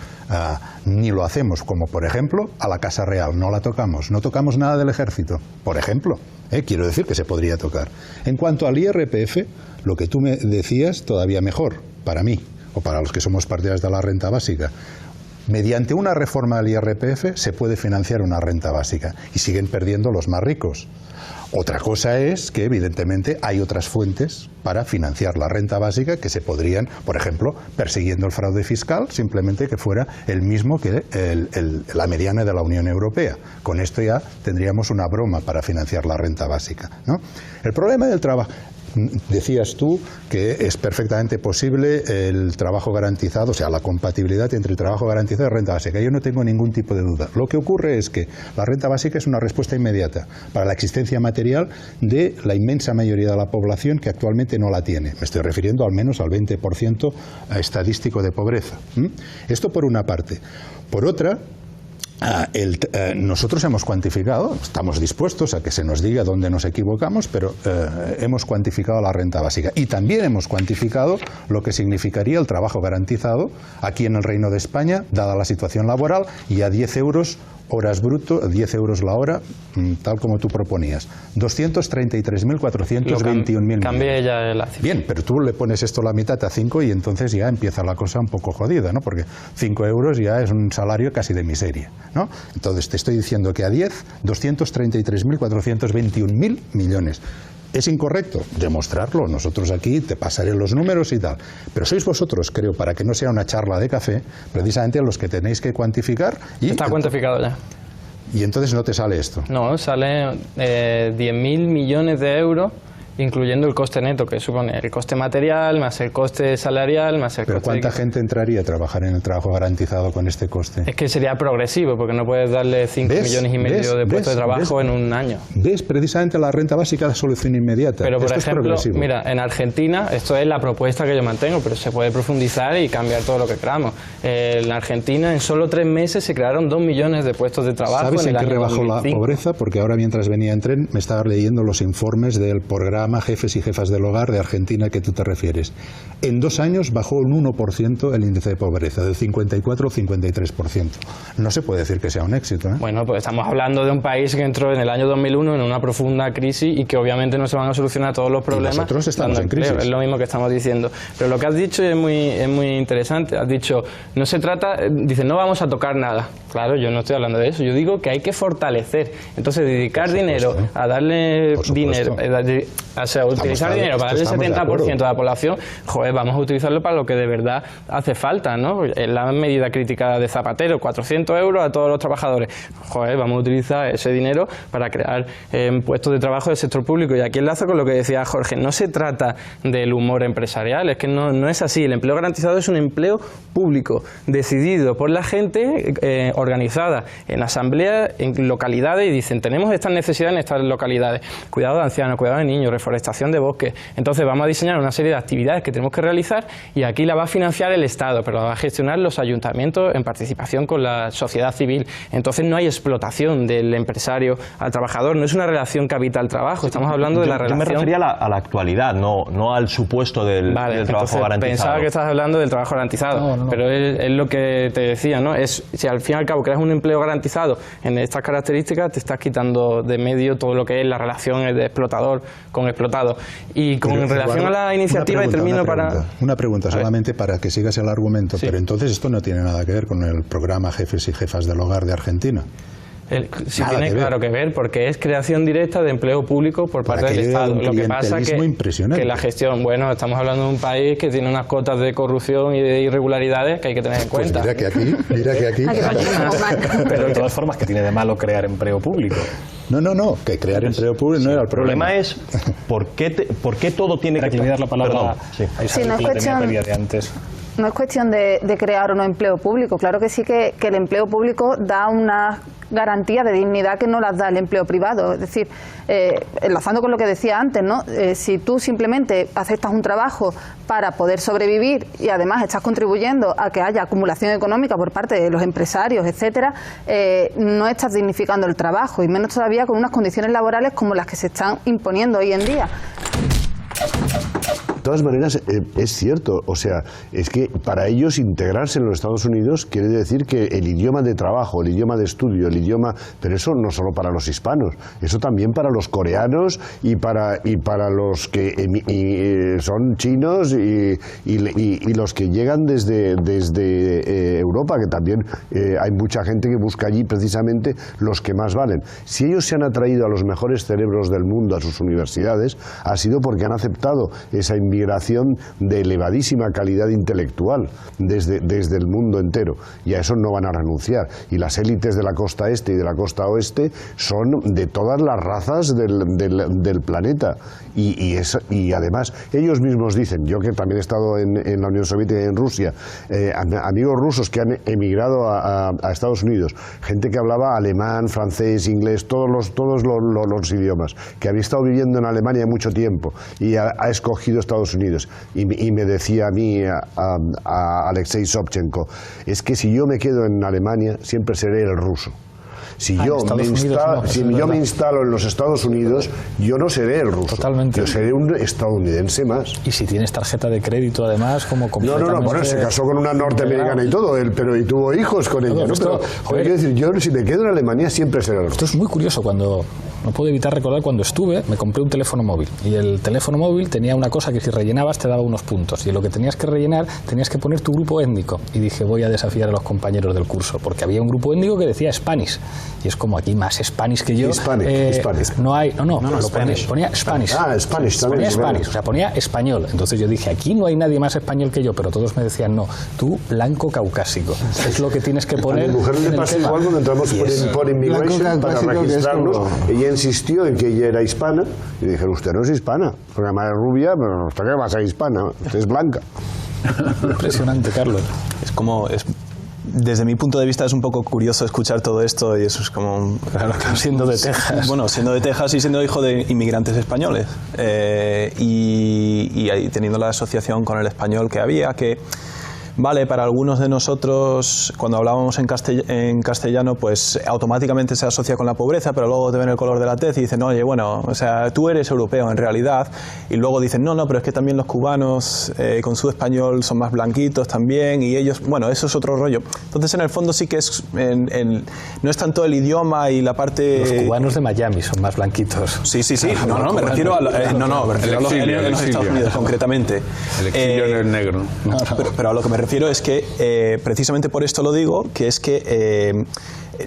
ni lo hacemos, como por ejemplo a la Casa Real, no la tocamos, no tocamos nada del ejército, por ejemplo. Quiero decir que se podría tocar. En cuanto al IRPF, lo que tú me decías, todavía mejor, para mí, o para los que somos partidarios de la renta básica. Mediante una reforma del IRPF se puede financiar una renta básica y siguen perdiendo los más ricos. Otra cosa es que, evidentemente, hay otras fuentes para financiar la renta básica que se podrían, por ejemplo, persiguiendo el fraude fiscal, simplemente que fuera el mismo que la mediana de la Unión Europea. Con esto ya tendríamos una broma para financiar la renta básica, ¿no? El problema del trabajo... Decías tú que es perfectamente posible el trabajo garantizado, o sea, la compatibilidad entre el trabajo garantizado y renta básica. Yo no tengo ningún tipo de duda. Lo que ocurre es que la renta básica es una respuesta inmediata para la existencia material de la inmensa mayoría de la población que actualmente no la tiene. Me estoy refiriendo al menos al 20% estadístico de pobreza. Esto por una parte. Por otra, nosotros hemos cuantificado, estamos dispuestos a que se nos diga dónde nos equivocamos, pero hemos cuantificado la renta básica y también hemos cuantificado lo que significaría el trabajo garantizado aquí en el Reino de España, dada la situación laboral, y a 10 euros horas bruto, 10 euros la hora, tal como tú proponías. 233.421 millones. Cambia ya la cifra. Bien, pero tú le pones esto a la mitad a 5 y entonces ya empieza la cosa un poco jodida, ¿no? Porque 5 euros ya es un salario casi de miseria, ¿no? Entonces te estoy diciendo que a 10, 233.421 millones. ¿Es incorrecto? Demostrarlo. Nosotros aquí te pasaré los números y tal. Pero sois vosotros, creo, para que no sea una charla de café, precisamente los que tenéis que cuantificar. Y está cuantificado ya. Y entonces no te sale esto. No, sale 10.000 millones de euros, incluyendo el coste neto, que supone el coste material, más el coste salarial, más el coste... ¿Pero cuánta gente entraría a trabajar en el trabajo garantizado con este coste? Es que sería progresivo, porque no puedes darle 5 millones y medio de puestos de trabajo en un año. ¿Ves? Precisamente la renta básica es la solución inmediata. Pero, por ejemplo, mira, en Argentina, esto es la propuesta que yo mantengo, pero se puede profundizar y cambiar todo lo que queramos. En Argentina, en solo 3 meses, se crearon 2 millones de puestos de trabajo. ¿Sabes en qué rebajó 2005? La pobreza? Porque ahora, mientras venía en tren, me estaba leyendo los informes del programa Jefes y Jefas del Hogar de Argentina que tú te refieres. En 2 años bajó un 1% el índice de pobreza, del 54 al 53%. No se puede decir que sea un éxito, ¿eh? Bueno, pues estamos hablando de un país que entró en el año 2001 en una profunda crisis y que obviamente no se van a solucionar todos los problemas. Y nosotros estamos en crisis. Es lo mismo que estamos diciendo. Pero lo que has dicho es muy interesante. Has dicho, no se trata, dice, no vamos a tocar nada. Claro, yo no estoy hablando de eso. Yo digo que hay que fortalecer. Entonces, dedicar dinero a darle dinero, o sea, utilizar dinero para darle el 70% de la población, joder, vamos a utilizarlo para lo que de verdad hace falta, ¿no? La medida crítica de Zapatero, 400 euros a todos los trabajadores. Joder, vamos a utilizar ese dinero para crear puestos de trabajo del sector público. Y aquí enlazo con lo que decía Jorge, no se trata del humor empresarial, es que no es así. El empleo garantizado es un empleo público, decidido por la gente, organizada en asambleas, en localidades, y dicen, tenemos estas necesidades en estas localidades. Cuidado de ancianos, cuidado de niños, reforestación de bosques. Entonces vamos a diseñar una serie de actividades que tenemos que realizar y aquí la va a financiar el Estado, pero la va a gestionar los ayuntamientos en participación con la sociedad civil. Entonces no hay explotación del empresario al trabajador, no es una relación capital-trabajo, estamos hablando de la relación... Yo me refería a la actualidad, no al supuesto del trabajo garantizado. Pensaba que estabas hablando del trabajo garantizado, pero es lo que te decía, ¿no? Si al fin y al cabo creas un empleo garantizado en estas características, te estás quitando de medio todo lo que es la relación de explotador con explotado. Y con relación a la iniciativa, y termino para... Una pregunta solamente para que sigas el argumento, pero entonces esto no tiene nada que ver con el programa Jefes y Jefas del Hogar de Argentina. Sí, tiene claro que ver, porque es creación directa de empleo público por parte del Estado. Lo que pasa es que la gestión, bueno, estamos hablando de un país que tiene unas cotas de corrupción y de irregularidades que hay que tener en cuenta. Mira que aquí. Pero de todas formas, ¿qué tiene de malo crear empleo público? No, que crear empleo público no era el problema. El problema es ¿por qué todo tiene que dar la palabra a sí, no es cuestión, de antes. No es cuestión de crear o no empleo público. Claro que sí que el empleo público da una garantía de dignidad que no las da el empleo privado. Es decir, enlazando con lo que decía antes, ¿no? Si tú simplemente aceptas un trabajo para poder sobrevivir y además estás contribuyendo a que haya acumulación económica por parte de los empresarios, etcétera, no estás dignificando el trabajo, y menos todavía con unas condiciones laborales como las que se están imponiendo hoy en día. De todas maneras, es cierto, o sea, es que para ellos integrarse en los Estados Unidos quiere decir que el idioma de trabajo, el idioma de estudio, el idioma, pero eso no solo para los hispanos, eso también para los coreanos y para los que son chinos y los que llegan desde Europa, que también hay mucha gente que busca allí precisamente los que más valen. Si ellos se han atraído a los mejores cerebros del mundo a sus universidades, ha sido porque han aceptado esa inmigración de elevadísima calidad intelectual desde el mundo entero, y a eso no van a renunciar. Y las élites de la costa este y de la costa oeste son de todas las razas del planeta, y además ellos mismos dicen, yo que también he estado en la Unión Soviética y en Rusia, amigos rusos que han emigrado a Estados Unidos, gente que hablaba alemán, francés, inglés, todos los idiomas, que había estado viviendo en Alemania mucho tiempo y ha escogido Estados Unidos, y me decía a mí, a Alexei Sobchenko, es que si yo me quedo en Alemania siempre seré el ruso. Si yo me instalo en los Estados Unidos, yo no seré el ruso. Totalmente. Yo seré un estadounidense más. Y si tienes tarjeta de crédito, además, como completamente... No, bueno, se casó con una norteamericana y todo, pero y tuvo hijos con ella. ¿No? Pero, quiero decir, yo si me quedo en Alemania siempre seré el ruso. Esto es muy curioso. Cuando no puedo evitar recordar cuando estuve, me compré un teléfono móvil. Y el teléfono móvil tenía una cosa que si rellenabas te daba unos puntos. Y lo que tenías que rellenar, tenías que poner tu grupo étnico. Y dije, voy a desafiar a los compañeros del curso, porque había un grupo étnico que decía Spanish. Y es como aquí más Spanish que yo. Spanish. No hay, no, ponía Spanish. Spanish también. Ponía Spanish, o sea, ponía español. Entonces yo dije, aquí no hay nadie más español que yo, pero todos me decían, no, tú blanco caucásico. Es lo que tienes que poner. A mi mujer le pasó igual cuando entramos por Immigration para registrarnos. Ella insistió en que ella era hispana y dije, usted no es hispana, porque además es rubia, pero usted que va a ser hispana, usted es blanca. Impresionante, Carlos. Desde mi punto de vista es un poco curioso escuchar todo esto, y eso es como... Claro, siendo de Texas. Bueno, siendo de Texas y siendo hijo de inmigrantes españoles. Y teniendo la asociación con el español que había, que... Vale, para algunos de nosotros, cuando hablábamos en castellano, pues automáticamente se asocia con la pobreza, pero luego te ven el color de la tez y dicen, oye, bueno, o sea, tú eres europeo en realidad, y luego dicen, no, pero es que también los cubanos con su español son más blanquitos también, y ellos, bueno, eso es otro rollo. Entonces, en el fondo sí que es, no es tanto el idioma y la parte... Los cubanos de Miami son más blanquitos. Sí, no, me refiero a los Estados Unidos concretamente. El exilio no es negro. Pero a lo que me refiero es que, precisamente por esto lo digo, que es que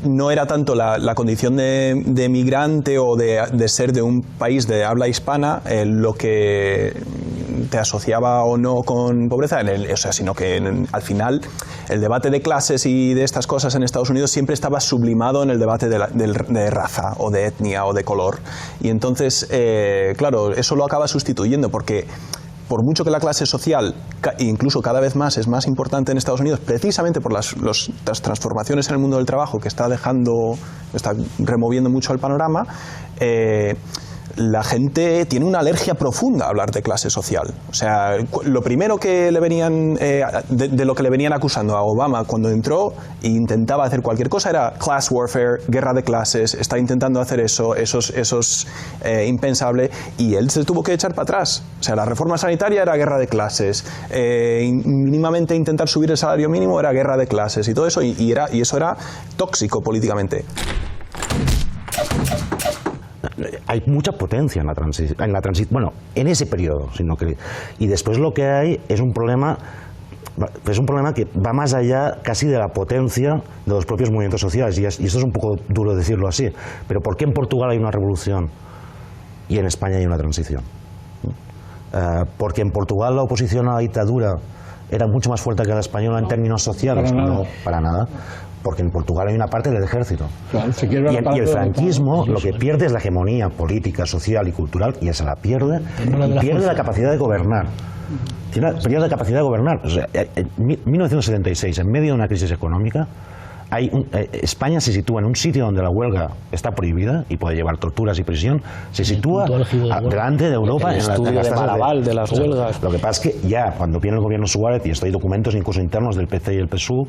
no era tanto la condición de migrante o de ser de un país de habla hispana lo que te asociaba o no con pobreza, sino que al final el debate de clases y de estas cosas en Estados Unidos siempre estaba sublimado en el debate de raza o de etnia o de color. Y entonces, claro, eso lo acaba sustituyendo, porque por mucho que la clase social, incluso cada vez más, es más importante en Estados Unidos, precisamente por las transformaciones en el mundo del trabajo que está removiendo mucho el panorama, la gente tiene una alergia profunda a hablar de clase social. O sea, lo primero que le venían, de lo que le venían acusando a Obama cuando entró e intentaba hacer cualquier cosa era class warfare, guerra de clases, está intentando hacer eso es impensable, y él se tuvo que echar para atrás. O sea, la reforma sanitaria era guerra de clases, mínimamente intentar subir el salario mínimo era guerra de clases y todo eso, y eso era tóxico políticamente. Hay mucha potencia en la transición, bueno, en ese periodo, y después lo que hay es un problema es un problema que va más allá casi de la potencia de los propios movimientos sociales, y esto es un poco duro decirlo así, pero ¿por qué en Portugal hay una revolución y en España hay una transición? Porque en Portugal la oposición a la dictadura era mucho más fuerte que la española en términos sociales. No, para nada. Porque en Portugal hay una parte del ejército. Claro, y el franquismo lo que pierde es la hegemonía política, social y cultural, y esa la pierde, y pierde la capacidad de gobernar. Pierde la capacidad de gobernar. O sea, en 1976, en medio de una crisis económica, España se sitúa en un sitio donde la huelga está prohibida y puede llevar torturas y prisión. Se sitúa delante de Europa. El estudio de Malaval de las huelgas. Lo que pasa es que ya cuando viene el gobierno Suárez, y esto hay documentos incluso internos del PC y el PSUV,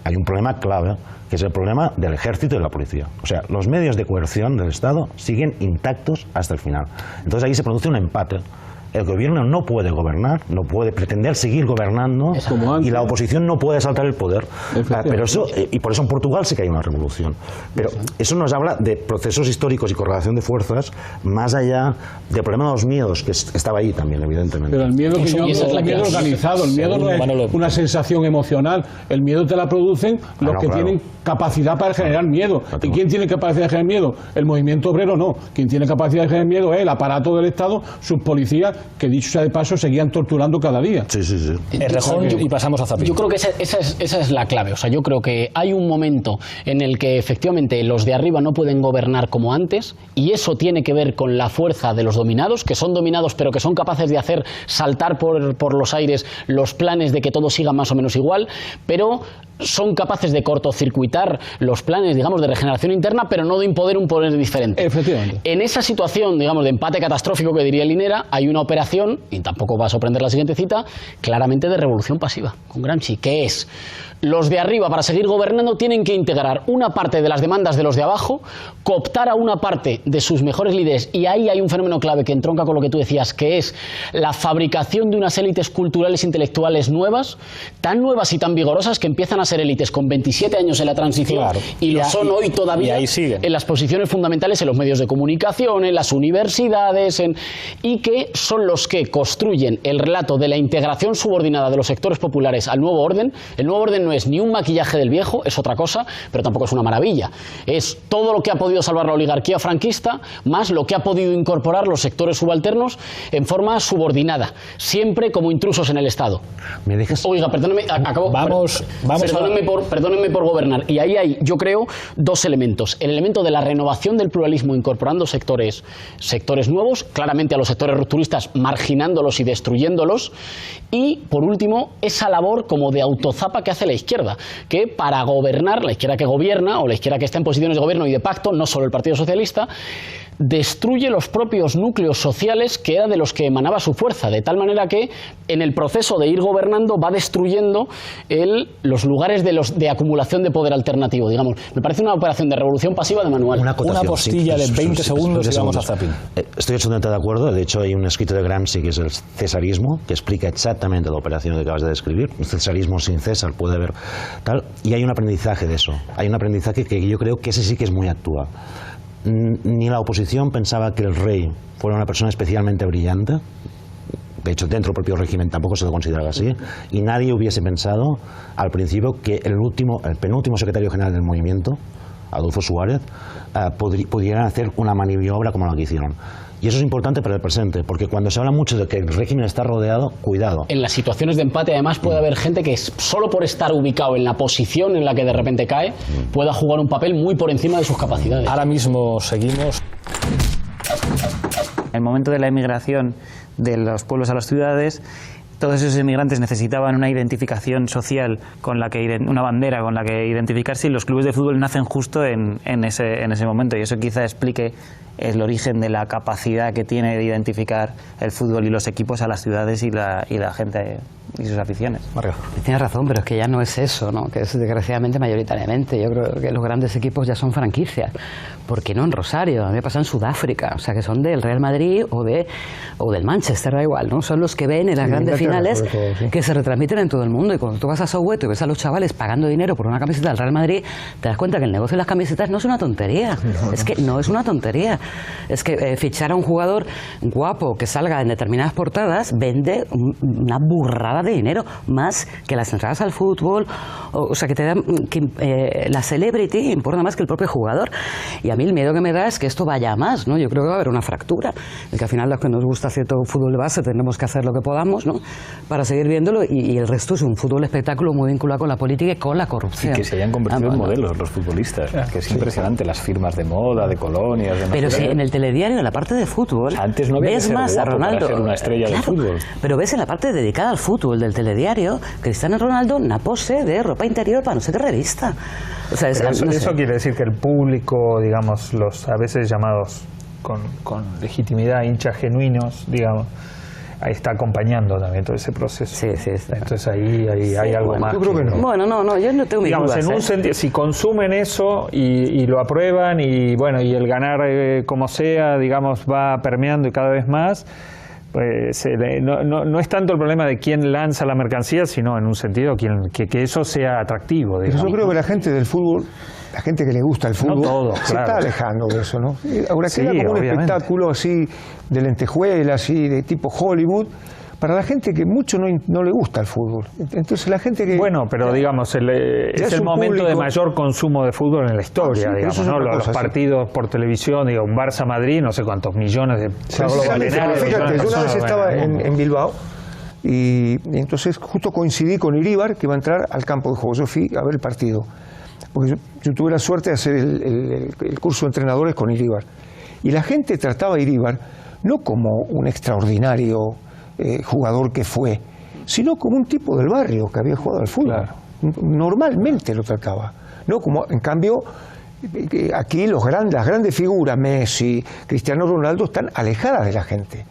hay un problema clave, que es el problema del ejército y de la policía. O sea, los medios de coerción del Estado siguen intactos hasta el final. Entonces ahí se produce un empate. El gobierno no puede gobernar, no puede pretender seguir gobernando, y la oposición no puede saltar el poder. Pero eso, y por eso en Portugal sí que hay una revolución. Pero eso nos habla de procesos históricos y correlación de fuerzas, más allá del problema de los miedos, que estaba ahí también, evidentemente. Pero el miedo que yo el miedo organizado, el miedo no es una sensación emocional. El miedo te la producen los que tienen capacidad para generar miedo. ¿Y quién tiene capacidad de generar miedo? El movimiento obrero no. Quien tiene capacidad de generar miedo es el aparato del Estado, sus policías, que dicho sea de paso, seguían torturando cada día. Errejón, y pasamos a Zapin. Yo creo que esa es la clave. O sea, yo creo que hay un momento en el que efectivamente los de arriba no pueden gobernar como antes, y eso tiene que ver con la fuerza de los dominados, que son dominados pero que son capaces de hacer saltar por los aires los planes de que todo siga más o menos igual, pero son capaces de cortocircuitar los planes, digamos, de regeneración interna, pero no de imponer un poder diferente. Efectivamente. En esa situación, digamos, de empate catastrófico que diría Linera, hay una operación, y tampoco va a sorprender la siguiente cita, claramente de revolución pasiva, con Gramsci, que es: los de arriba, para seguir gobernando, tienen que integrar una parte de las demandas de los de abajo, cooptar a una parte de sus mejores líderes, y ahí hay un fenómeno clave que entronca con lo que tú decías, que es la fabricación de unas élites culturales e intelectuales nuevas, tan nuevas y tan vigorosas que empiezan a ser élites con 27 años en la transición, y lo son hoy todavía en las posiciones fundamentales en los medios de comunicación, en las universidades, y que son los que construyen el relato de la integración subordinada de los sectores populares al nuevo orden. El nuevo orden no es ni un maquillaje del viejo, es otra cosa, pero tampoco es una maravilla. Es todo lo que ha podido salvar la oligarquía franquista, más lo que ha podido incorporar los sectores subalternos en forma subordinada, siempre como intrusos en el Estado. ¿Me dejas? Oiga, perdóneme, acabo. Perdónenme por gobernar. Y ahí hay, yo creo, dos elementos. El elemento de la renovación del pluralismo, incorporando sectores nuevos, claramente a los sectores rupturistas, marginándolos y destruyéndolos. Y, por último, esa labor como de autozapa que hace la izquierda, que para gobernar, la izquierda que gobierna, o la izquierda que está en posiciones de gobierno y de pacto, no solo el Partido Socialista, destruye los propios núcleos sociales que era de los que emanaba su fuerza, de tal manera que en el proceso de ir gobernando va destruyendo los lugares de acumulación de poder alternativo, digamos. Me parece una operación de revolución pasiva de manual. Una postilla de 20 segundos y vamos a Zapin. Estoy absolutamente de acuerdo. De hecho, hay un escrito de Gramsci que es el cesarismo, que explica exactamente la operación que acabas de describir. Un cesarismo sin César puede haber tal, y hay un aprendizaje de eso. Hay un aprendizaje que yo creo que ese sí que es muy actual. Ni la oposición pensaba que el rey fuera una persona especialmente brillante. De hecho, dentro del propio régimen tampoco se lo consideraba así. Y nadie hubiese pensado al principio que el penúltimo secretario general del movimiento, Adolfo Suárez, pudiera hacer una maniobra como la que hicieron. Y eso es importante para el presente, porque cuando se habla mucho de que el régimen está rodeado, cuidado. En las situaciones de empate, además, puede haber gente que solo por estar ubicado en la posición en la que de repente cae, pueda jugar un papel muy por encima de sus capacidades. Ahora mismo seguimos. En el momento de la emigración de los pueblos a las ciudades, todos esos inmigrantes necesitaban una identificación social, una bandera con la que identificarse, y los clubes de fútbol nacen justo en ese momento, y eso quizá explique el origen de la capacidad que tiene de identificar el fútbol y los equipos a las ciudades y la gente y sus aficiones. Tienes razón, pero es que ya no es eso, ¿no? Que es desgraciadamente mayoritariamente. Yo creo que los grandes equipos ya son franquicias. ¿Por qué no en Rosario? A mí me pasa en Sudáfrica, o sea, que son del Real Madrid o del Manchester, da igual, ¿no? Son los que ven en las grandes finales. finales que se retransmiten en todo el mundo. Y cuando tú vas a Soweto y ves a los chavales pagando dinero por una camiseta del Real Madrid, te das cuenta que el negocio de las camisetas no es una tontería. Es que no es una tontería. Es que fichar a un jugador guapo que salga en determinadas portadas vende una burrada de dinero, más que las entradas al fútbol. O sea, que te dan la celebrity importa más que el propio jugador. Y a mí el miedo que me da es que esto vaya a más, ¿no? Yo creo que va a haber una fractura, el que al final los que nos gusta cierto fútbol de base tenemos que hacer lo que podamos, ¿no?, para seguir viéndolo, y el resto es un fútbol espectáculo muy vinculado con la política y con la corrupción. Y que se hayan convertido en modelos los futbolistas, que es impresionante, las firmas de moda, de colonias, de pero si en el telediario, en la parte de fútbol, antes no había ves que ser más a guapo Ronaldo, para ser una estrella del fútbol. Pero ves en la parte dedicada al fútbol del telediario, Cristiano Ronaldo una pose de ropa interior para no sé qué revista. O sea, eso quiere decir que el público, digamos, los a veces llamados con legitimidad hinchas genuinos, digamos, ahí está acompañando también todo ese proceso. Sí, está. Entonces ahí hay algo más. Yo creo que no. Bueno, no, yo no tengo mis dudas, en un sentido, si consumen eso y lo aprueban y bueno, y el ganar como sea, digamos, va permeando y cada vez más, pues no es tanto el problema de quién lanza la mercancía, sino en un sentido que eso sea atractivo. Pero yo creo que la gente del fútbol, la gente que le gusta el fútbol, se está alejando de eso, ¿no? Ahora queda como un espectáculo así de lentejuelas, así de tipo Hollywood, para la gente que mucho no le gusta el fútbol. Entonces la gente que... Bueno, pero digamos, es el momento público de mayor consumo de fútbol en la historia, digamos, ¿no? Los partidos por televisión, digo, un Barça-Madrid, no sé cuántos millones de... Fíjate, yo una vez estaba en Bilbao y entonces justo coincidí con Iríbar, que iba a entrar al campo de juego. Yo fui a ver el partido, porque yo tuve la suerte de hacer el curso de entrenadores con Iríbar. Y la gente trataba a Iríbar no como un extraordinario jugador que fue, sino como un tipo del barrio que había jugado al fútbol. Claro. Normalmente lo trataba, no como en cambio aquí las grandes figuras, Messi, Cristiano Ronaldo, están alejadas de la gente.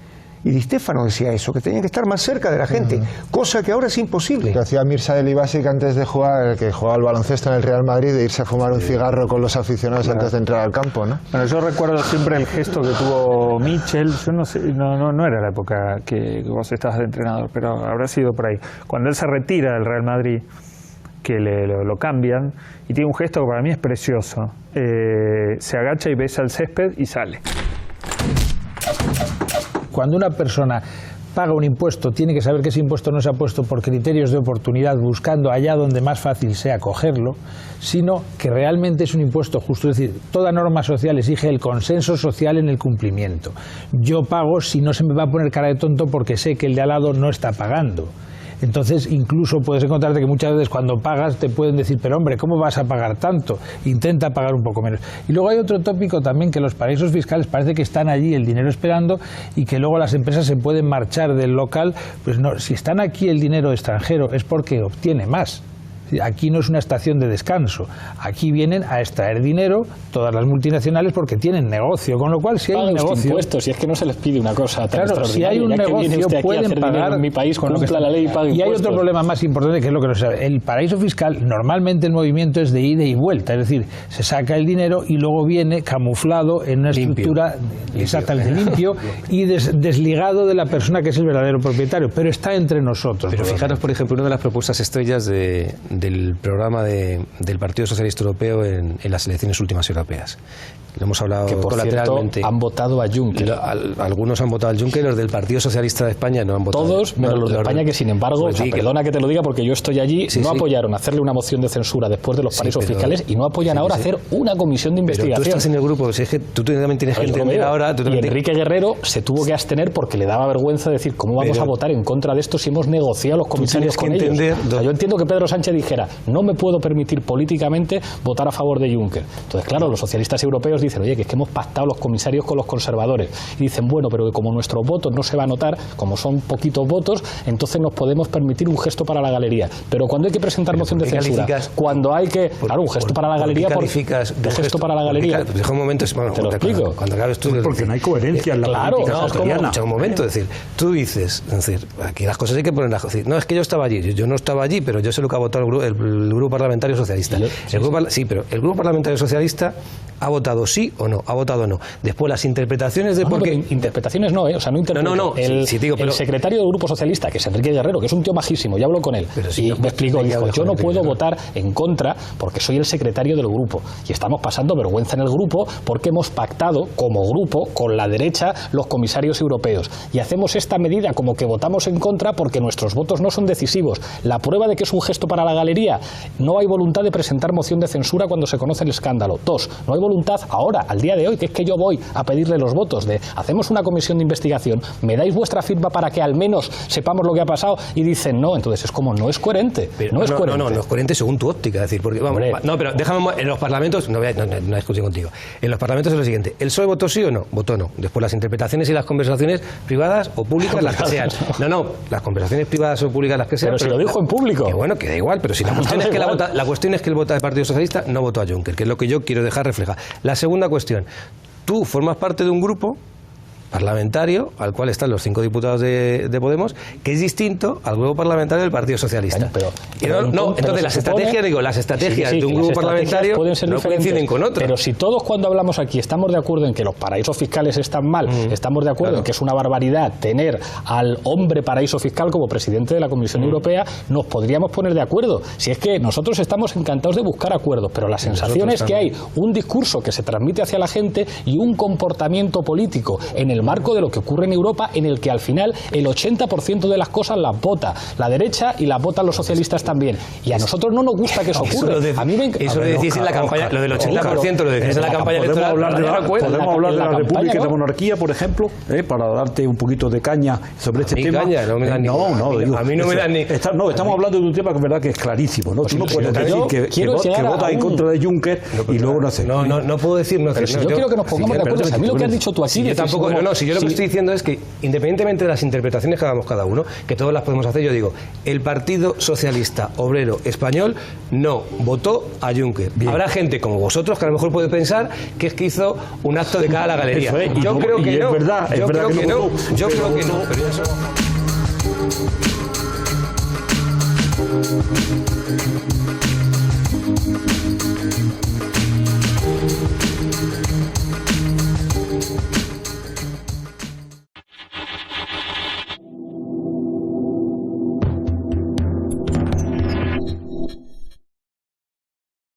Y Di Stéfano decía eso, que tenían que estar más cerca de la gente, cosa que ahora es imposible. Lo hacía Mirza Delibasic antes de jugar, que jugaba al baloncesto en el Real Madrid, de irse a fumar un cigarro con los aficionados antes de entrar al campo, ¿no? Bueno, yo recuerdo siempre el gesto que tuvo Mitchell, yo no sé, no era la época que vos estabas de entrenador, pero habrá sido por ahí. Cuando él se retira del Real Madrid, que lo cambian, y tiene un gesto que para mí es precioso. Se agacha y besa el césped y sale. Cuando una persona paga un impuesto, tiene que saber que ese impuesto no se ha puesto por criterios de oportunidad, buscando allá donde más fácil sea cogerlo, sino que realmente es un impuesto justo. Es decir, toda norma social exige el consenso social en el cumplimiento. Yo pago si no se me va a poner cara de tonto porque sé que el de al lado no está pagando. Entonces, incluso puedes encontrarte que muchas veces cuando pagas te pueden decir, pero hombre, ¿cómo vas a pagar tanto? Intenta pagar un poco menos. Y luego hay otro tópico también, que los paraísos fiscales parece que están allí el dinero esperando y que luego las empresas se pueden marchar del local. Pues no, si están aquí el dinero extranjero es porque obtiene más. Aquí no es una estación de descanso, aquí vienen a extraer dinero todas las multinacionales porque tienen negocio, con lo cual si hay un negocio... impuestos, si es que no se les pide una cosa tan claro, si hay un negocio pueden pagar en mi país con cumpla la ley y pague impuestos. Y hay otro problema más importante que es lo que no se sabe. El paraíso fiscal, normalmente el movimiento es de ida y vuelta, es decir, se saca el dinero y luego viene camuflado en una estructura exactamente limpio y desligado de la persona que es el verdadero propietario, pero está entre nosotros. Pero fijaros, por ejemplo, una de las propuestas estrellas del programa del Partido Socialista Europeo en las elecciones últimas europeas. Lo hemos hablado que por colateralmente. Cierto, han votado a Juncker. Algunos han votado a Juncker, los del Partido Socialista de España no han votado. Todos, menos los de España, que sin embargo, pues perdona que te lo diga porque yo estoy allí, no apoyaron hacerle una moción de censura después de los paraísos fiscales y no apoyan ahora hacer una comisión de investigación. Pero tú estás en el grupo, es que tú también tienes que entender ahora... Y Enrique Guerrero se tuvo que abstener porque le daba vergüenza decir cómo vamos a votar en contra de esto si hemos negociado los comisarios con ellos. O sea, yo entiendo que Pedro Sánchez dijera, no me puedo permitir políticamente votar a favor de Juncker. Entonces, claro, los socialistas europeos dicen, oye, que es que hemos pactado los comisarios con los conservadores. Y dicen, bueno, pero que como nuestros votos no se va a notar, como son poquitos votos, entonces nos podemos permitir un gesto para la galería. Pero cuando hay que presentar moción de censura, cuando hay que... Claro, un gesto para la galería... ¿De gesto para la galería? Deja un momento, te lo explico. Cuando acabes tú... Porque no hay coherencia en la política socialista. Un momento, es decir, tú dices, aquí las cosas hay que ponerlas... No, es que yo estaba allí, yo no estaba allí, pero yo sé lo que ha votado el Grupo Parlamentario Socialista. Sí, pero el Grupo Parlamentario Socialista ha votado sí o no, ha votado no. Después las interpretaciones de por qué... Interpretaciones no, o sea, no interpreto. No, el pero... secretario del Grupo Socialista, que es Enrique Guerrero, que es un tío majísimo, ya hablo con él, y me explicó, dijo, yo no puedo votar en contra porque soy el secretario del grupo, y estamos pasando vergüenza en el grupo porque hemos pactado como grupo con la derecha los comisarios europeos, y hacemos esta medida como que votamos en contra porque nuestros votos no son decisivos. La prueba de que es un gesto para la galería: no hay voluntad de presentar moción de censura cuando se conoce el escándalo. 2, no hay voluntad ahora, al día de hoy, que es que yo voy a pedirle los votos de hacemos una comisión de investigación, me dais vuestra firma para que al menos sepamos lo que ha pasado, y dicen no. Entonces es como, no es coherente. No es coherente según tu óptica. Es decir, porque vamos, no, pero déjame, en los parlamentos, no discusión contigo, en los parlamentos es lo siguiente: ¿el PSOE votó sí o no? Votó no. Después las interpretaciones y las conversaciones privadas o públicas, las que sean. No, las conversaciones privadas o públicas, las que sean. Pero si lo dijo en público. Que bueno, que da igual, pero si la cuestión es que la cuestión es que el Partido Socialista no votó a Juncker, que es lo que yo quiero dejar reflejado. La segunda cuestión: tú formas parte de un grupo parlamentario al cual están los 5 diputados de Podemos, que es distinto al grupo parlamentario del Partido Socialista. Entonces las estrategias de un grupo parlamentario pueden ser no coinciden con otras. Pero si todos, cuando hablamos aquí, estamos de acuerdo en que los paraísos fiscales están mal, estamos de acuerdo en que es una barbaridad tener al hombre paraíso fiscal como presidente de la Comisión Europea, nos podríamos poner de acuerdo. Si es que nosotros estamos encantados de buscar acuerdos, pero la sensación es que hay un discurso que se transmite hacia la gente y un comportamiento político en el marco de lo que ocurre en Europa, en el que al final el 80% de las cosas las vota la derecha y las votan los socialistas también. Y a nosotros no nos gusta que eso ocurra. A mí eso lo decís en la campaña, lo del 80% lo decís en la campaña electoral. Podemos hablar de la República y la monarquía, por ejemplo, para darte un poquito de caña sobre este tema. A mí no me dan ni... No, estamos hablando de un tema que es verdad que es clarísimo, ¿no? Tú no puedes decir que votas en contra de Juncker y luego no haces. No puedo decir... Pero si yo quiero que nos pongamos de acuerdo. A mí lo que has dicho tú aquí... Yo tampoco... Si yo lo que estoy diciendo es que, independientemente de las interpretaciones que hagamos cada uno, que todas las podemos hacer, yo digo, el Partido Socialista Obrero Español no votó a Juncker. Bien. Habrá gente como vosotros que a lo mejor puede pensar que es que hizo un acto de cara a la galería. Yo creo que no. Yo creo que no. Yo creo que no. Pero eso...